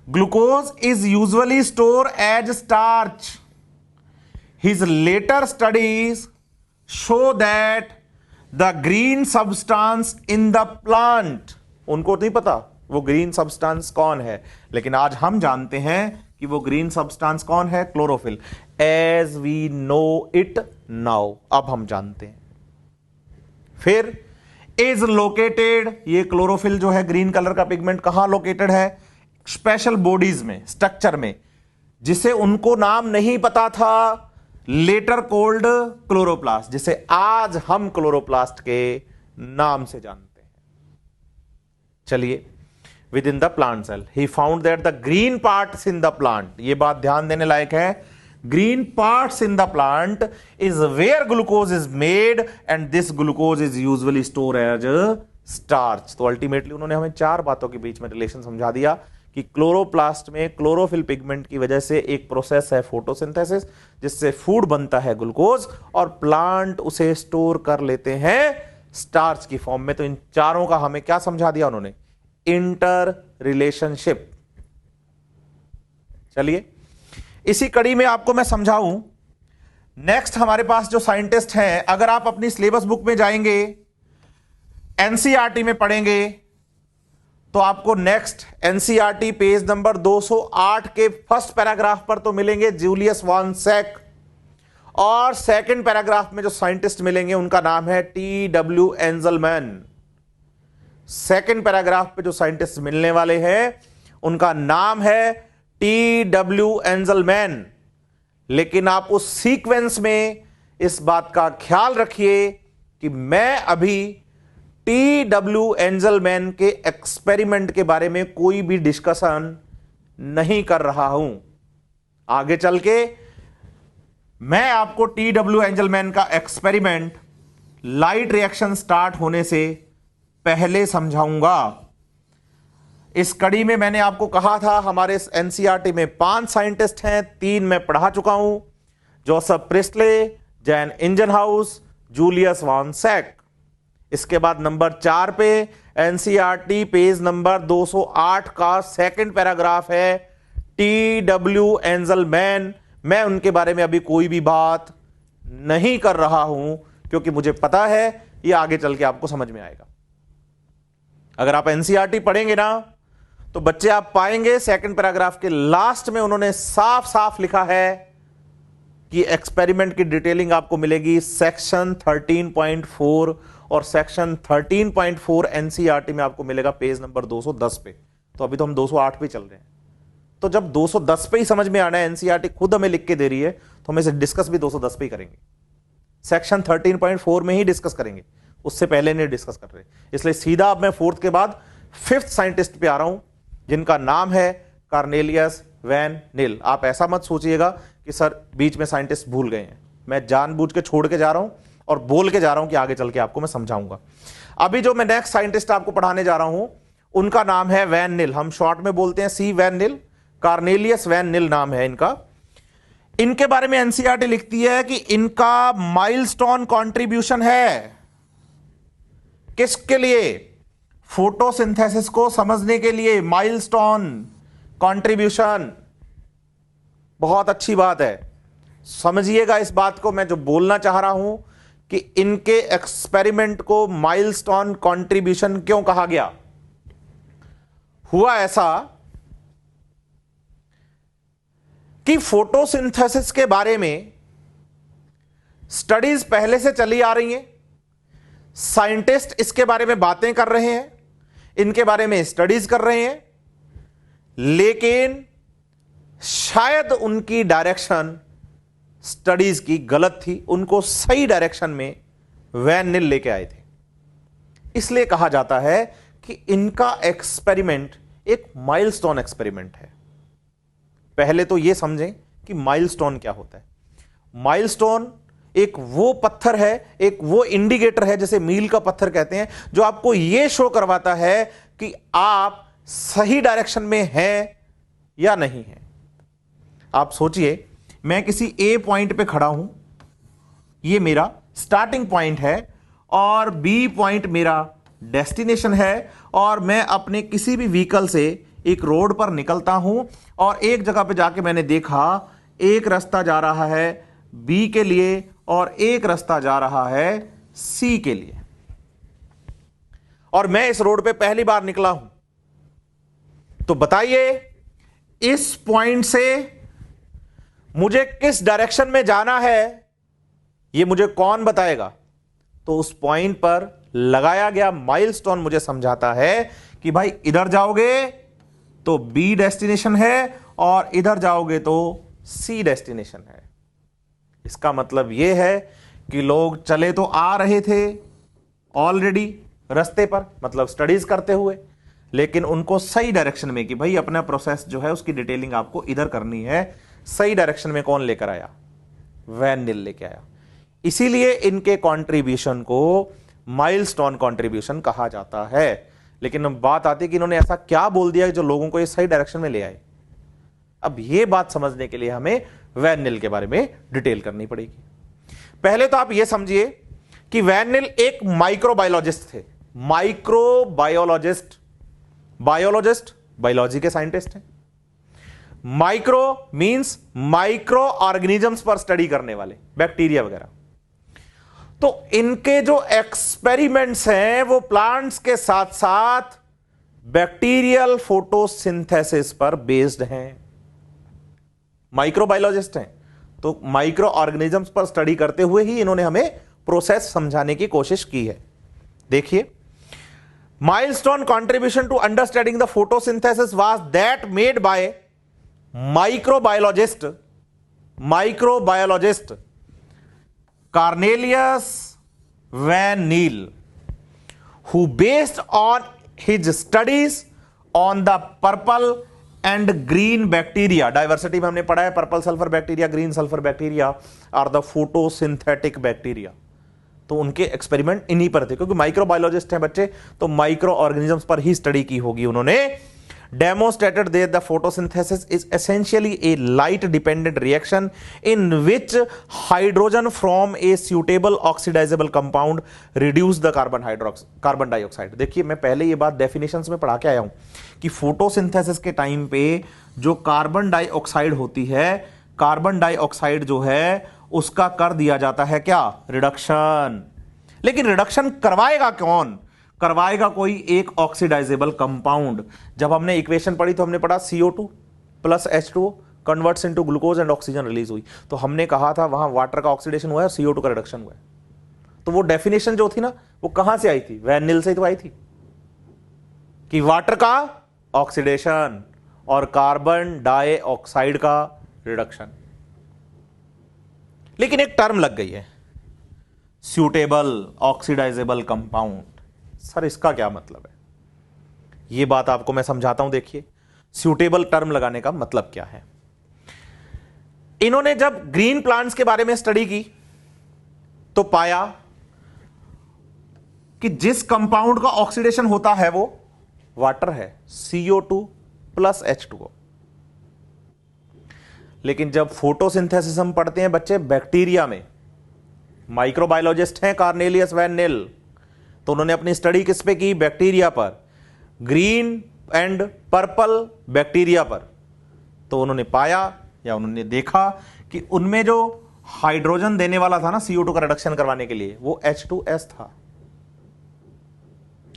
Glucose is usually store as starch. His later studies show that the green substance in the plant, उनको नहीं पता वो ग्रीन सब्सटेंस कौन है, लेकिन आज हम जानते हैं कि वो ग्रीन सब्सटेंस कौन है, chlorophyll. As we know it now, अब हम जानते हैं. फिर इज लोकेटेड, ये क्लोरोफिल जो है ग्रीन कलर का पिगमेंट कहां लोकेटेड है, स्पेशल बॉडीज में, स्ट्रक्चर में, जिसे उनको नाम नहीं पता था, लेटर कोल्ड क्लोरोप्लास्ट, जिसे आज हम क्लोरोप्लास्ट के नाम से जानते हैं. चलिए, within the plant cell he found that the green parts in the plant, ये बात ध्यान देने लायक है, green parts in the plant is where glucose is made and this glucose is usually store as starch. तो ultimately उन्होंने हमें चार बातों के बीच में रिलेशन समझा दिया कि क्लोरोप्लास्ट में क्लोरोफिल पिगमेंट की वजह से एक प्रोसेस है फोटोसिंथेसिस, जिससे फूड बनता है ग्लूकोज, और प्लांट उसे स्टोर कर लेते हैं स्टार्च की फॉर्म में. तो इन चारों का हमें क्या समझा दिया उन्होंने, इंटर रिलेशनशिप. चलिए, इसी कड़ी में आपको मैं समझाऊं. नेक्स्ट हमारे पास जो साइंटिस्ट हैं, अगर आप अपनी सिलेबस बुक में जाएंगे, एनसीईआरटी में पढ़ेंगे, तो आपको नेक्स्ट एनसीईआरटी पेज नंबर 208 के फर्स्ट पैराग्राफ पर तो मिलेंगे जूलियस वॉन सैक, और सेकंड पैराग्राफ में जो साइंटिस्ट मिलेंगे उनका नाम है T.W. एंजलमैन. सेकंड पैराग्राफ पे जो साइंटिस्ट मिलने वाले हैं उनका नाम है T.W. एंजलमैन. लेकिन आप उस सीक्वेंस में इस बात का ख्याल रखिए कि मैं अभी T.W. एंजलमैन के एक्सपेरिमेंट के बारे में कोई भी डिस्कशन नहीं कर रहा हूं. आगे चल के मैं आपको T.W. एंजलमैन का एक्सपेरिमेंट लाइट रिएक्शन स्टार्ट होने से पहले समझाऊंगा. इस कड़ी में मैंने आपको कहा था हमारे एनसीईआरटी में 5 साइंटिस्ट हैं, 3 मैं पढ़ा चुका हूं, Joseph Priestley, Jan Ingenhousz, Julius von Sachs. इसके बाद नंबर 4 पे एनसीईआरटी पेज नंबर 208 का सेकंड पैराग्राफ है T.W. एंजलमैन. मैं उनके बारे में अभी कोई भी बात नहीं कर रहा हूं, क्योंकि मुझे पता है ये आगे चल के आपको समझ में आएगा. अगर आप एनसीईआरटी पढ़ेंगे ना, तो बच्चे आप पाएंगे सेकंड पैराग्राफ के लास्ट में उन्होंने साफ साफ लिखा है कि एक्सपेरिमेंट की डिटेलिंग आपको मिलेगी सेक्शन 13.4, और सेक्शन 13.4 एनसीईआरटी में आपको मिलेगा पेज नंबर 210 पे. तो अभी तो हम 208 पे चल रहे हैं. तो जब 210 पे ही समझ में आना है, एनसीईआरटी खुद हमें लिख के दे रही है, तो हम इसे डिस्कस भी 210 पे ही करेंगे. सेक्शन 13.4 में ही डिस्कस करेंगे, उससे पहले नहीं डिस्कस कर रहे. इसलिए सीधा अब मैं फोर्थ के बाद फिफ्थ साइंटिस्ट पे आ रहा हूं, जिनका नाम है कार्नेलियस वैन निल. आप ऐसा मत सोचिएगा कि सर बीच में साइंटिस्ट भूल गए हैं. मैं जानबूझ के छोड़ के जा रहा हूं और बोल के जा रहा हूं कि आगे चल के आपको मैं समझाऊंगा. अभी जो मैं नेक्स्ट साइंटिस्ट आपको पढ़ाने जा रहा हूं उनका नाम है वैन निल. हम शॉर्ट में बोलते हैं सी वैन निल. कार्नेलियस वैन निल नाम है इनका. इनके बारे में एनसीईआरटी लिखती है कि इनका माइलस्टोन कंट्रीब्यूशन है. किसके लिए? फोटोसिंथेसिस को समझने के लिए माइलस्टोन कंट्रीब्यूशन. बहुत अच्छी बात है, समझिएगा इस बात को. मैं जो बोलना चाह रहा हूं कि इनके एक्सपेरिमेंट को माइलस्टोन कंट्रीब्यूशन क्यों कहा गया. हुआ ऐसा कि फोटोसिंथेसिस के बारे में स्टडीज पहले से चली आ रही हैं. साइंटिस्ट इसके बारे में बातें कर रहे हैं, इनके बारे में स्टडीज कर रहे हैं, लेकिन शायद उनकी डायरेक्शन स्टडीज की गलत थी. उनको सही डायरेक्शन में वैन निल लेके आए थे. इसलिए कहा जाता है कि इनका एक्सपेरिमेंट एक माइलस्टोन एक्सपेरिमेंट है. पहले तो यह समझें कि माइलस्टोन क्या होता है. माइलस्टोन एक वो पत्थर है, एक वो इंडिकेटर है, जैसे मील का पत्थर कहते हैं, जो आपको यह शो करवाता है कि आप सही डायरेक्शन में हैं या नहीं हैं. आप सोचिए, मैं किसी ए पॉइंट पे खड़ा हूं, ये मेरा स्टार्टिंग पॉइंट है, और बी पॉइंट मेरा डेस्टिनेशन है, और मैं अपने किसी भी व्हीकल से एक रोड पर निकलता हूं और एक जगह पे जाके मैंने देखा एक रास्ता जा रहा है बी के लिए और एक रास्ता जा रहा है सी के लिए, और मैं इस रोड पे पहली बार निकला हूं, तो बताइए इस पॉइंट से मुझे किस डायरेक्शन में जाना है, यह मुझे कौन बताएगा? तो उस पॉइंट पर लगाया गया माइलस्टोन मुझे समझाता है कि भाई इधर जाओगे तो बी डेस्टिनेशन है और इधर जाओगे तो सी डेस्टिनेशन है। इसका मतलब यह है कि लोग चले तो आ रहे थे ऑलरेडी रास्ते पर, मतलब स्टडीज करते हुए, लेकिन उनको सही डायरेक्शन में कि भाई अपना प्रोसेस जो है उसकी डिटेलिंग आपको इधर करनी है, सही डायरेक्शन में कौन लेकर आया? वैन निल लेके आया। इसीलिए इनके कंट्रीब्यूशन को माइलस्टोन कंट्रीब्यूशन कहा जाता है। लेकिन अब बात आती है कि इन्होंने ऐसा क्या बोल दिया जो लोगों को ये सही डायरेक्शन में ले आए। अब ये बात समझने के लिए हमें वैन निल के बारे में डिटेल करनी पड़ेगी। पहले तो आप ये समझिए कि वैन निल एक माइक्रोबायोलॉजिस्ट थे। माइक्रोबायोलॉजिस्ट, बायोलॉजिस्ट बायोलॉजी के साइंटिस्ट हैं। माइक्रो मींस माइक्रो ऑर्गेनिजम्स पर स्टडी करने वाले, बैक्टीरिया वगैरह। तो इनके जो एक्सपेरिमेंट्स हैं वो प्लांट्स के साथ साथ बैक्टीरियल फोटोसिंथेसिस पर बेस्ड हैं। माइक्रोबायोलॉजिस्ट हैं तो माइक्रो ऑर्गेनिजम्स पर स्टडी करते हुए ही इन्होंने हमें प्रोसेस समझाने की कोशिश की है। देखिए, milestone contribution to understanding the photosynthesis was that made by microbiologist Cornelius Van Niel, who based on his studies on the purple and green bacteria, diversity में हमने पढ़ा है purple sulphur bacteria, green sulphur bacteria are the photosynthetic bacteria. तो उनके experiment इन्हीं पर थे, क्योंकि माइक्रोबायोलॉजिस्ट हैं बच्चे, तो माइक्रो ऑर्गेनिजम्स पर ही स्टडी की होगी उन्होंने। demonstrated that the photosynthesis is essentially a light dependent reaction in which hydrogen from a suitable oxidizable compound reduce the carbon dioxide। देखिए, मैं पहले ये बात डेफिनेशंस में पढ़ा के आया हूं कि फोटोसिंथेसिस के टाइम पे जो कार्बन डाइऑक्साइड होती है, कार्बन डाइऑक्साइड जो है उसका कर दिया जाता है क्या? रिडक्शन। लेकिन रिडक्शन करवाएगा कौन? करवाएगा कोई एक ऑक्सीडाइजेबल कंपाउंड। जब हमने इक्वेशन पढ़ी तो हमने पढ़ा CO2 plus H2O converts into glucose and oxygen release हुई। तो हमने कहा था वहां वाटर का ऑक्सीडेशन हुआ है, CO2 का रिडक्शन हुआ है। तो वो डेफिनेशन जो थी ना, वो कहां से आई थी? वैन निल से तो आई थी कि वाटर का ऑक्सीडेशन और कार्बन डाइऑक्साइड का रिडक्शन। लेकिन एक टर्म लग गई है, सूटेबल ऑक्सीडाइजेबल कंपाउंड। सर इसका क्या मतलब है? यह बात आपको मैं समझाता हूं। देखिए, सूटेबल टर्म लगाने का मतलब क्या है। इन्होंने जब ग्रीन प्लांट्स के बारे में स्टडी की तो पाया कि जिस कंपाउंड का ऑक्सीडेशन होता है वो वाटर है, CO2 प्लस H2O। लेकिन जब फोटोसिंथेसिस हम पढ़ते हैं बच्चे बैक्टीरिया में, माइक्रोबायोलॉजिस्ट हैं कॉर्नेलियस वैन निल, तो उन्होंने अपनी स्टडी किस पे की? बैक्टीरिया पर, ग्रीन एंड पर्पल बैक्टीरिया पर। तो उन्होंने पाया या उन्होंने देखा कि उनमें जो हाइड्रोजन देने वाला था ना CO2 का रिडक्शन करवाने के लिए, वो H2S था,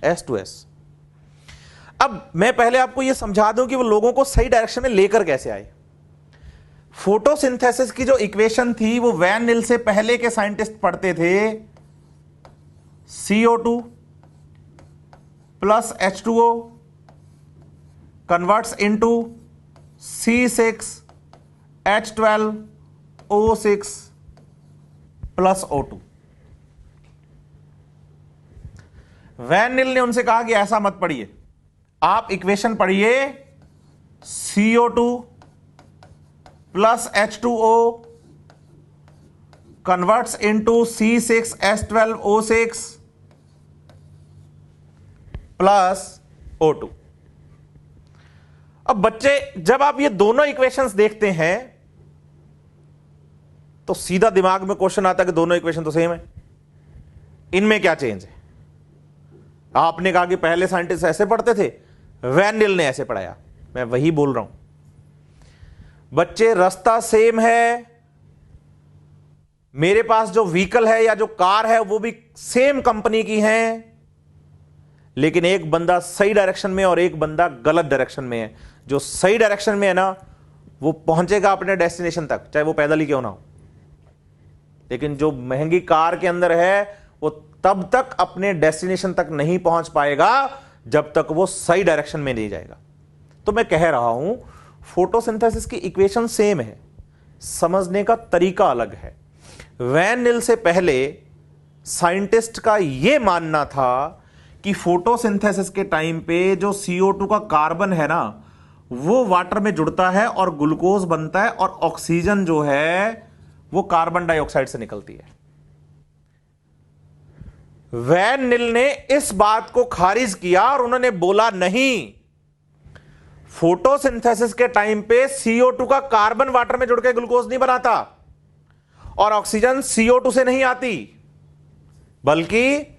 H2S। अब मैं पहले आपको यह समझा दूं कि वो लोगों को सही डायरेक्शन में लेकर कैसे आए। फोटोसिंथेसिस की जो इक्वेशन थी वो वैन निल से पहले के साइंटिस्ट पढ़ते थे, CO2 plus H2O converts into C6H12O6 plus O2। Van Niel ने उनसे कहा कि ऐसा मत पढ़िए, आप इक्वेशन पढ़िए CO2 plus H2O converts into C6H12O6 plus O2। अब बच्चे जब आप ये दोनों इक्वेशंस देखते हैं तो सीधा दिमाग में क्वेश्चन आता है कि दोनों इक्वेशन तो सेम है, इनमें क्या चेंज है? आपने कहा कि पहले साइंटिस्ट ऐसे पढ़ते थे, वैन निल ने ऐसे पढ़ाया। मैं वही बोल रहा हूं बच्चे, रास्ता सेम है, मेरे पास जो व्हीकल है या जो कार है वो भी सेम कंपनी की है, लेकिन एक बंदा सही डायरेक्शन में और एक बंदा गलत डायरेक्शन में है। जो सही डायरेक्शन में है ना, वो पहुंचेगा अपने डेस्टिनेशन तक, चाहे वो पैदल ही क्यों ना हो। लेकिन जो महंगी कार के अंदर है वो तब तक अपने डेस्टिनेशन तक नहीं पहुंच पाएगा जब तक वो सही डायरेक्शन में नहीं जाएगा। तो मैं कह रहा हूं फोटोसिंथेसिस की इक्वेशन सेम है, समझने का तरीका अलग है। वैन नील से पहले साइंटिस्ट का यह मानना था कि फोटोसिंथेसिस के टाइम पे जो CO2 का कार्बन है ना, वो वाटर में जुड़ता है और ग्लूकोज बनता है, और ऑक्सीजन जो है वो कार्बन डाइऑक्साइड से निकलती है। वैन नील ने इस बात को खारिज किया और उन्होंने बोला नहीं, फोटोसिंथेसिस के टाइम पे CO2 का कार्बन वाटर में जुड़ के ग्लूकोज नहीं बनाता और ऑक्सीजन CO2 से नहीं आती, बल्कि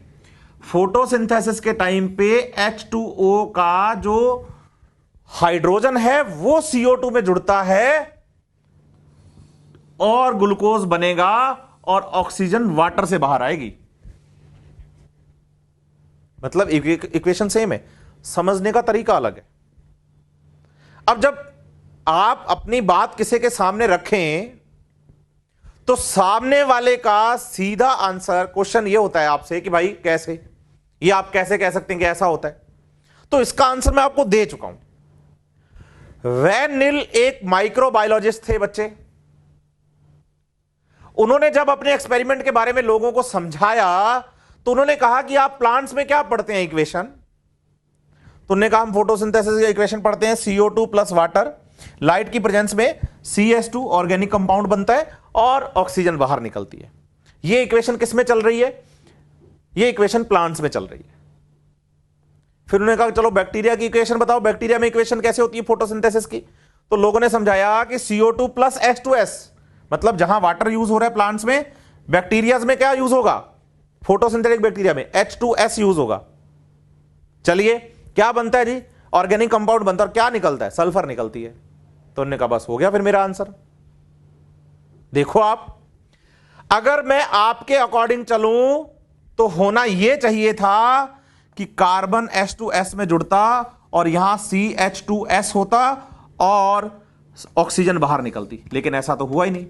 फोटोसिंथेसिस के टाइम पे H2O का जो हाइड्रोजन है वो CO2 में जुड़ता है और ग्लूकोज बनेगा और ऑक्सीजन वाटर से बाहर आएगी। मतलब इक्वेशन सेम है, समझने का तरीका अलग है। अब जब आप अपनी बात किसी के सामने रखें तो सामने वाले का सीधा आंसर, क्वेश्चन ये होता है आपसे कि भाई कैसे, ये आप कैसे कह सकते हैं कि ऐसा होता है। तो इसका आंसर मैं आपको दे चुका हूं। वैन नील एक माइक्रोबायोलॉजिस्ट थे बच्चे। उन्होंने जब अपने एक्सपेरिमेंट के बारे में लोगों को समझाया तो उन्होंने कहा कि आप प्लांट्स में क्या पढ़ते हैं इक्वेशन। तो उन्होंने कहा हम फोटोसिंथेसिस की इक्वेशन पढ़ते हैं, CO2 प्लस वाटर, लाइट की प्रेजेंस में CS2 ऑर्गेनिक कंपाउंड बनता है और ऑक्सीजन बाहर निकलती है। यह इक्वेशन किस में चल रही है? यह इक्वेशन प्लांट्स में चल रही है। फिर उन्होंने कहा चलो बैक्टीरिया की इक्वेशन बताओ, बैक्टीरिया में इक्वेशन कैसे होती है फोटोसिंथेसिस की। तो लोगों ने समझाया कि CO2 प्लस H2S, मतलब जहां वाटर यूज हो रहा है प्लांट्स में, बैक्टीरियाज में क्या यूज होगा? फोटोसिंथेटिक बैक्टीरिया में H2S यूज होगा। चलिए क्या बनता है जी? ऑर्गेनिक कंपाउंड बनता है और क्या निकलता है? सल्फर निकलती है। तो उन्होंने कहा बस हो गया फिर मेरा आंसर। देखो आप, अगर मैं आपके अकॉर्डिंग चलूं तो होना यह चाहिए था कि कार्बन H2S में जुड़ता और यहां CH2S होता और ऑक्सीजन बाहर निकलती, लेकिन ऐसा तो हुआ ही नहीं।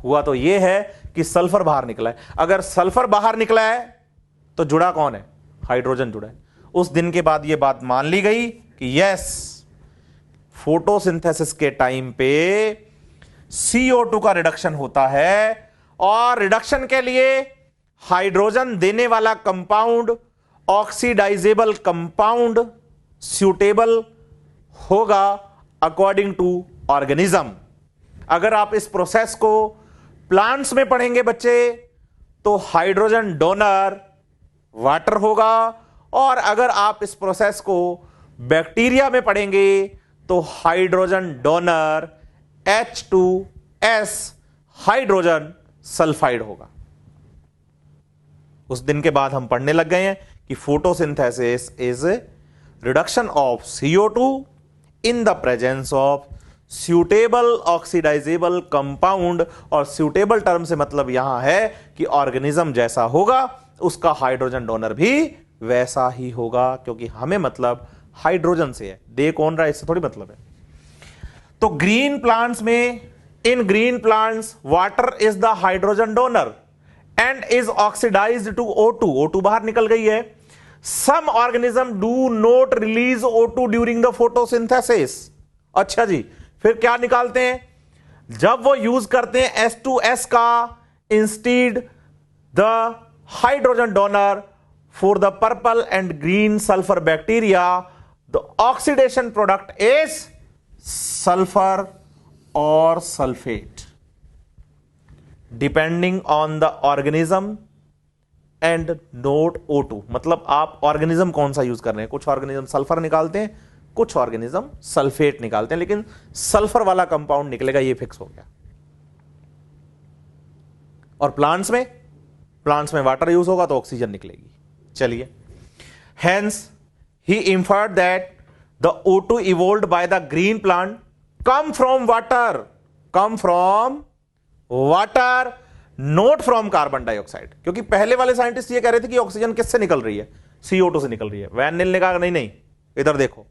हुआ तो यह है कि सल्फर बाहर निकला है। अगर सल्फर बाहर निकला है तो जुड़ा कौन है? हाइड्रोजन जुड़ा है। उस दिन के बाद यह बात मान ली गई कि यस, फोटोसिंथेसिस के टाइम पे CO2 का रिडक्शन होता है और रिडक्शन के लिए हाइड्रोजन देने वाला कंपाउंड, ऑक्सीडाइजेबल कंपाउंड सूटेबल होगा अकॉर्डिंग टू ऑर्गेनिज्म। अगर आप इस प्रोसेस को प्लांट्स में पढ़ेंगे बच्चे तो हाइड्रोजन डोनर वाटर होगा, और अगर आप इस प्रोसेस को बैक्टीरिया में पढ़ेंगे तो hydrogen donor H2S hydrogen sulphide होगा। उस दिन के बाद हम पढ़ने लग गए हैं कि photosynthesis is reduction of CO2 in the presence of suitable oxidisable compound. और सूटेबल टर्म से मतलब यहां है कि ऑर्गेनिज्म जैसा होगा उसका हाइड्रोजन डोनर भी वैसा ही होगा, क्योंकि हमें मतलब हाइड्रोजन से है। दे कौन रहा है इससे थोड़ी मतलब है। तो ग्रीन प्लांट्स में, in green plants water is the hydrogen donor and is oxidised to O2। O2 बाहर निकल गई है। Some organism do not release O2 during the photosynthesis. अच्छा जी, फिर क्या निकालते हैं? जब वो यूज करते हैं H2S का instead the hydrogen donor for the purple and green sulfur bacteria, the oxidation product is sulfur or sulfate depending on the organism and not O2। मतलब आप ऑर्गेनिज्म कौन सा यूज कर रहे हैं। कुछ ऑर्गेनिज्म सल्फर निकालते हैं, कुछ ऑर्गेनिज्म सल्फेट निकालते हैं, लेकिन सल्फर वाला कंपाउंड निकलेगा, ये फिक्स हो गया। और प्लांट्स में वाटर यूज होगा तो ऑक्सीजन निकलेगी। चलिए, hence he inferred that the O2 evolved by the green plant come from water not from carbon dioxide. क्योंकि पहले वाले साइंटिस्ट ये कह रहे थे कि ऑक्सीजन किससे निकल रही है, CO2 से निकल रही है। वैन नील ने कहा नहीं नहीं, इधर देखो,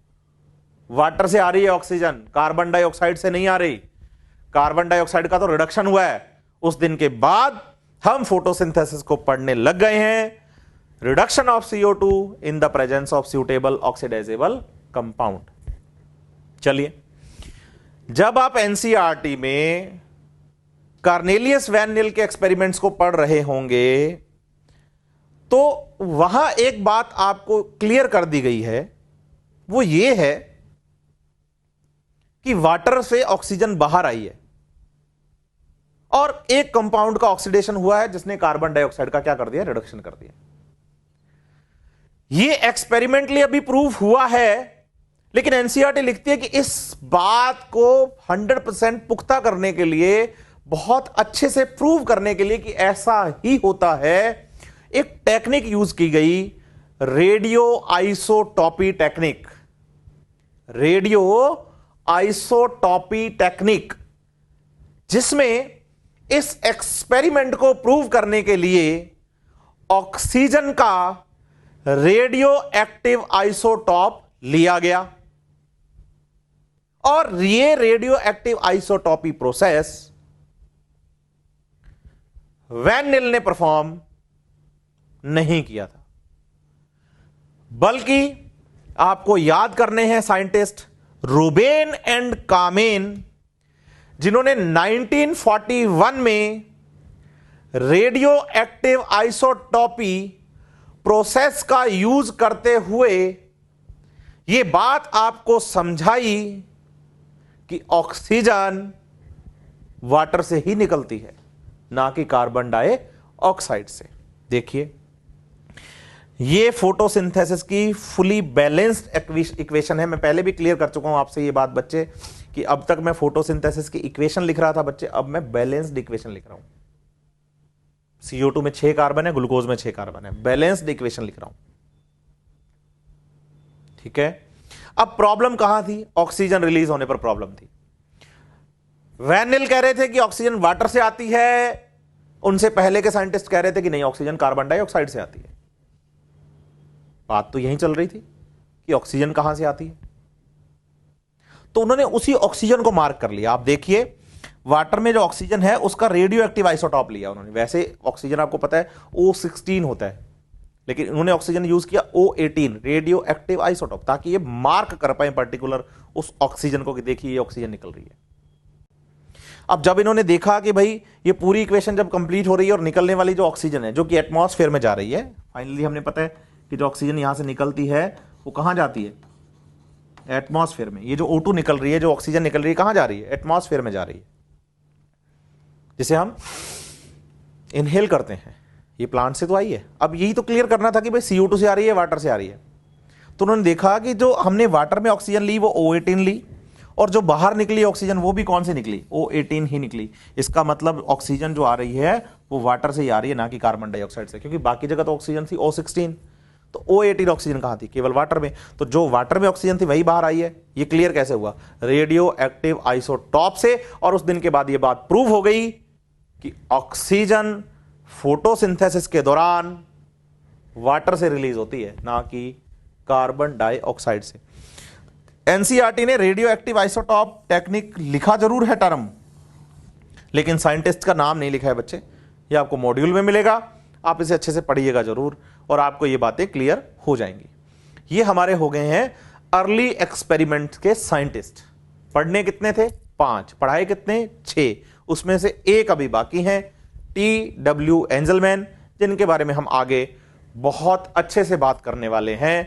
वाटर से आ रही है ऑक्सीजन, कार्बन डाइऑक्साइड से नहीं आ रही। कार्बन डाइऑक्साइड का तो रिडक्शन हुआ है। उस दिन के बाद हम फोटोसिंथेसिस को पढ़ने लग गए हैं, reduction of CO2 in the presence of suitable oxidisable compound. चलिए, जब आप NCERT में कार्नेलियस वैन नील के एक्सपेरिमेंट्स को पढ़ रहे होंगे तो वहां एक बात आपको क्लियर कर दी गई है, वो ये है कि वाटर से ऑक्सीजन बाहर आई है और एक कंपाउंड का ऑक्सीडेशन हुआ है जिसने कार्बन डाइऑक्साइड का क्या कर दिया, रिडक्शन कर दिया। ये एक्सपेरिमेंटली अभी प्रूफ हुआ है, लेकिन NCERT लिखती है कि इस बात को 100% पुख्ता करने के लिए, बहुत अच्छे से प्रूव करने के लिए कि ऐसा ही होता है, एक टेक्निक यूज की गई, रेडियो आइसोटॉपी टेक्निक। रेडियो आइसोटॉपी टेक्निक, जिसमें इस एक्सपेरिमेंट को प्रूव करने के लिए ऑक्सीजन का रेडियो एक्टिव आइसोटॉप लिया गया और ये रेडियो एक्टिव आइसोटॉपी प्रोसेस वैन नील ने परफॉर्म नहीं किया था, बल्कि आपको याद करने हैं साइंटिस्ट रूबेन एंड कामेन, जिन्होंने 1941 में रेडियो एक्टिव आइसोटॉपी प्रोसेस का यूज करते हुए यह बात आपको समझाई कि ऑक्सीजन वाटर से ही निकलती है, ना कि कार्बन डाइऑक्साइड से। देखिए, ये फोटोसिंथेसिस की फुली बैलेंस्ड इक्वेशन है। मैं पहले भी क्लियर कर चुका हूं आपसे ये बात बच्चे, कि अब तक मैं फोटोसिंथेसिस की इक्वेशन लिख रहा था बच्चे, अब मैं बैलेंस्ड इक्वेशन लिख रहा हूं। CO2 में 6 कार्बन है, ग्लूकोज में 6 कार्बन है, बैलेंस्ड इक्वेशन लिख रहा हूं, ठीक है। अब प्रॉब्लम कहां थी? ऑक्सीजन रिलीज होने पर प्रॉब्लम थी। वैन नील कह रहे थे कि ऑक्सीजन वाटर से आती है, उनसे पहले के साइंटिस्ट कह रहे थे कि नहीं, ऑक्सीजन कार्बन डाइऑक्साइड से आती है। बात तो यहीं चल रही थी कि ऑक्सीजन कहां से आती है, तो उन्होंने उसी ऑक्सीजन को मार्क कर लिया। आप देखिए, वाटर में जो ऑक्सीजन है उसका रेडियो एक्टिव आइसोटॉप लिया उन्होंने। वैसे ऑक्सीजन आपको पता है O16 होता है, लेकिन उन्होंने ऑक्सीजन यूज किया O18 रेडियो एक्टिव आइसोटॉप, ताकि ये मार्क कर पाए पर्टिकुलर उस ऑक्सीजन को कि देखिए ये ऑक्सीजन निकल रही है। अब जब इन्होंने देखा कि भाई ये पूरी इक्वेशन जब कंप्लीट हो रही है और निकलने वाली जो ऑक्सीजन है, जो कि एटमॉस्फेयर में जा रही है, फाइनली हमने पता है कि जो ऑक्सीजन यहां से निकलती है वो कहां जाती है, एटमॉस्फेयर में। ये जो O2 निकल रही है, जो ऑक्सीजन निकल रही है, कहां जा रही है, एटमॉस्फेयर में जा रही है, जिसे हम इनहेल करते हैं। ये प्लांट से तो आई है। अब यही तो क्लियर करना था कि भाई CO2 से आ रही है, वाटर से आ रही है। तो उन्होंने देखा कि जो हमने वाटर में ऑक्सीजन ली वो O18 ली, और जो बाहर निकली ऑक्सीजन वो भी कौन सी निकली, O18 ही निकली। इसका मतलब ऑक्सीजन जो आ रही है वो वाटर से ही आ रही है, ना कि कार्बन डाइऑक्साइड से, क्योंकि बाकी जगह तो ऑक्सीजन थी O16, तो O18 ऑक्सीजन कहां थी, केवल वाटर में। तो जो वाटर में ऑक्सीजन थी वही बाहर आई है। ये क्लियर कैसे हुआ, रेडियो एक्टिव आइसोटॉप से। और उस दिन के बाद ये बात प्रूव हो गई कि ऑक्सीजन फोटोसिंथेसिस के दौरान वाटर से रिलीज होती है, ना कि कार्बन डाइऑक्साइड से। NCERT ने रेडियो एक्टिव आइसोटॉप टेक्निक लिखा जरूर है टर्म, लेकिन साइंटिस्ट का नाम नहीं लिखा है बच्चे। ये आपको मॉड्यूल में मिलेगा, आप इसे अच्छे से पढ़िएगा जरूर और आपको ये बातें क्लियर हो जाएंगी। ये हमारे हो गए हैं अर्ली एक्सपेरिमेंट के साइंटिस्ट। पढ़ने कितने थे? 5। पढ़ाए कितने? 6। उसमें से एक अभी बाकी हैं, TW एंजलमैन, जिनके बारे में हम आगे बहुत अच्छे से बात करने वाले हैं।